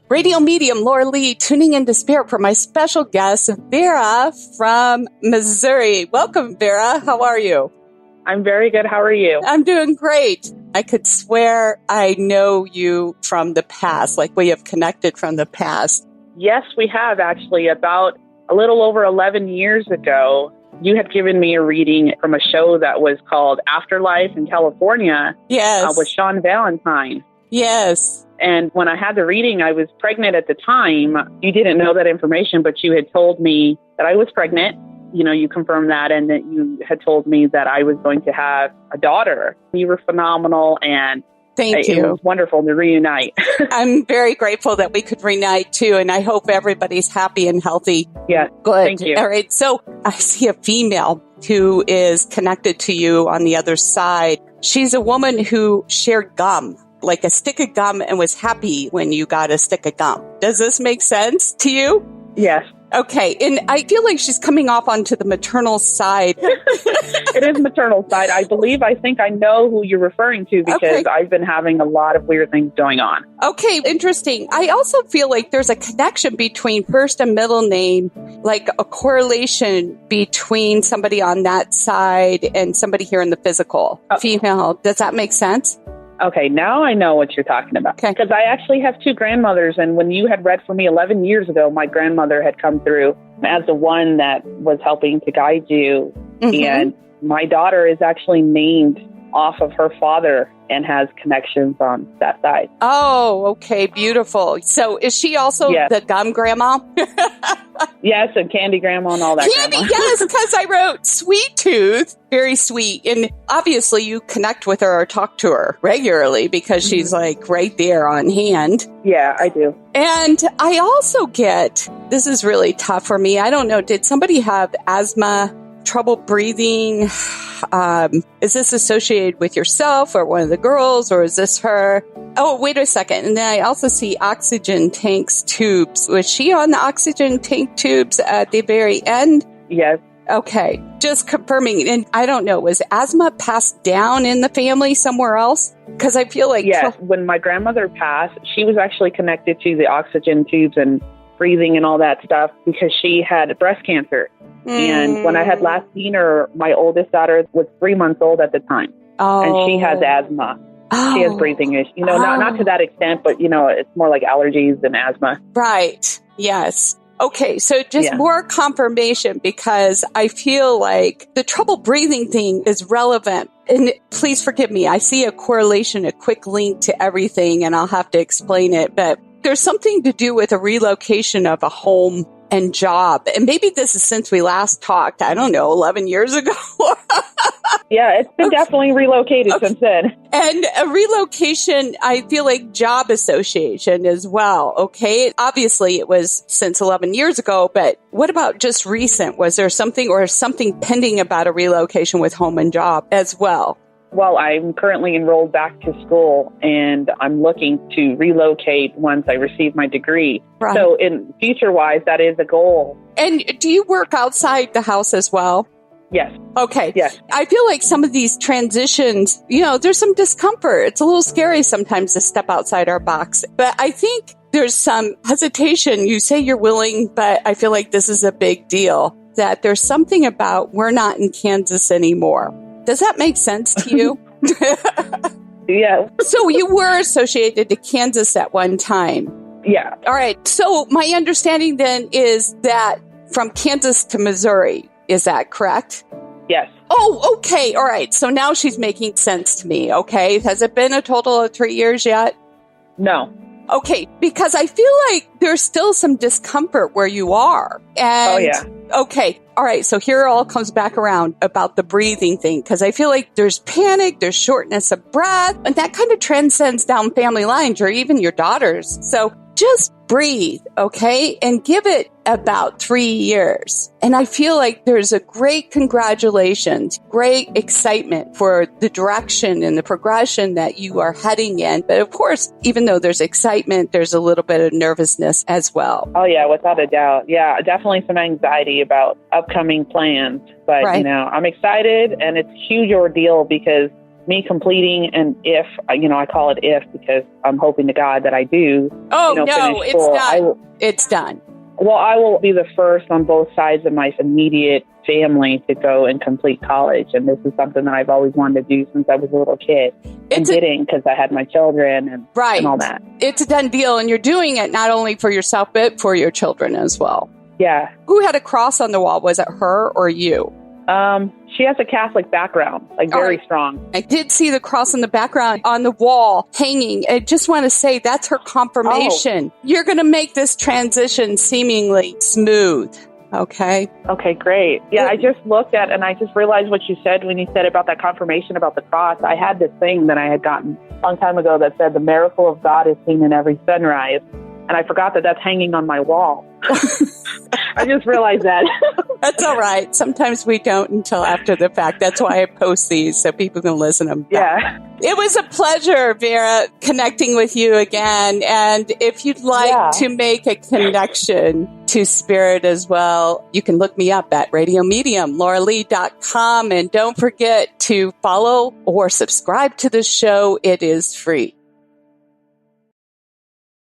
radio medium Laura Lee tuning in to Spirit for my special guest, Vera from Missouri. Welcome, Vera. How are you? I'm very good. How are you? I'm doing great. I could swear I know you from the past, like we have connected from the past. Yes, we have actually. About a little over 11 years ago, you had given me a reading from a show that was called Afterlife in California. Yes. With Sean Valentine. Yes. And when I had the reading, I was pregnant at the time. You didn't know that information, but you had told me that I was pregnant. You know, you confirmed that, and that you had told me that I was going to have a daughter. You were phenomenal, and Thank you. It was wonderful to reunite. I'm very grateful that we could reunite too, and I hope everybody's happy and healthy. Yeah, good. Thank you. All right, so I see a female who is connected to you on the other side. She's a woman who shared gum, like a stick of gum, and was happy when you got a stick of gum. Does this make sense to you? Yes. Okay, and I feel like she's coming off onto the maternal side. It is maternal side. I think I know who you're referring to because I've been having a lot of weird things going on. Okay, interesting. I also feel like there's a connection between first and middle name, like a correlation between somebody on that side and somebody here in the physical. Female. Does that make sense? Okay, now I know what you're talking about. Okay. Because I actually have two grandmothers, and when you had read for me 11 years ago, my grandmother had come through as the one that was helping to guide you. Mm-hmm. And my daughter is actually named off of her father and has connections on that side. Oh, okay, beautiful. So is she also the gum grandma? Yes, and candy grandma and all that. Candy, yes, because I wrote sweet tooth, very sweet. And obviously you connect with her or talk to her regularly because she's like right there on hand. Yeah, I do. And I also get, this is really tough for me. I don't know, did somebody have asthma, trouble breathing? Is this associated with yourself or one of the girls, or is this her? Oh, wait a second. And then I also see oxygen tanks, tubes. Was she on the oxygen tank tubes at the very end? Yes. Okay. Just confirming. And I don't know, was asthma passed down in the family somewhere else? Because I feel like... Yes. When my grandmother passed, she was actually connected to the oxygen tubes and breathing and all that stuff because she had breast cancer. And when I had last seen her, my oldest daughter was 3 months old at the time. Oh. And she has asthma. Oh. She has breathing issues. You know, not to that extent, but, you know, it's more like allergies than asthma. Right. Yes. Okay. So just more confirmation, because I feel like the trouble breathing thing is relevant. And please forgive me. I see a correlation, a quick link to everything, and I'll have to explain it. But there's something to do with a relocation of a home and job. And maybe this is since we last talked, I don't know, 11 years ago. Yeah, it's been definitely relocated since then. And a relocation, I feel like job association as well. Okay. Obviously it was since 11 years ago, but what about just recent? Was there something or something pending about a relocation with home and job as well? Well, I'm currently enrolled back to school, and I'm looking to relocate once I receive my degree. Right. So in future-wise, that is a goal. And do you work outside the house as well? Yes. Okay. Yes. I feel like some of these transitions, you know, there's some discomfort. It's a little scary sometimes to step outside our box. But I think there's some hesitation. You say you're willing, but I feel like this is a big deal, that there's something about we're not in Kansas anymore. Does that make sense to you? Yeah. So you were associated to Kansas at one time. Yeah. All right. So my understanding then is that from Kansas to Missouri, is that correct? Yes. Oh, okay. All right. So now she's making sense to me. Okay. Has it been a total of 3 years yet? No. Okay. Because I feel like there's still some discomfort where you are. And oh, yeah. Okay. All right. So here it all comes back around about the breathing thing, because I feel like there's panic, there's shortness of breath, and that kind of transcends down family lines or even your daughters. So just breathe, okay? And give it about 3 years. And I feel like there's a great congratulations, great excitement for the direction and the progression that you are heading in. But of course, even though there's excitement, there's a little bit of nervousness as well. Oh, yeah, without a doubt. Yeah, definitely some anxiety about upcoming plans. But, you know, I'm excited, and it's a huge ordeal because me completing, and if, I call it if because I'm hoping to God that I do. Oh, no, finish it's school, done. It's done. Well, I will be the first on both sides of my immediate family to go and complete college. And this is something that I've always wanted to do since I was a little kid. Didn't because I had my children and all that. It's a done deal. And you're doing it not only for yourself, but for your children as well. Yeah. Who had a cross on the wall? Was it her or you? She has a Catholic background, very strong. I did see the cross in the background on the wall hanging. I just want to say that's her confirmation. Oh. You're going to make this transition seemingly smooth. Okay. Okay, great. Yeah, I just looked at and I just realized what you said when you said about that confirmation about the cross. I had this thing that I had gotten a long time ago that said the miracle of God is seen in every sunrise. And I forgot that that's hanging on my wall. I just realized that. That's all right. Sometimes we don't until after the fact. That's why I post these so people can listen to them back. Yeah. It was a pleasure, Vera, connecting with you again. And if you'd like to make a connection to spirit as well, you can look me up at radiomedium, lauralee.com. And don't forget to follow or subscribe to the show. It is free.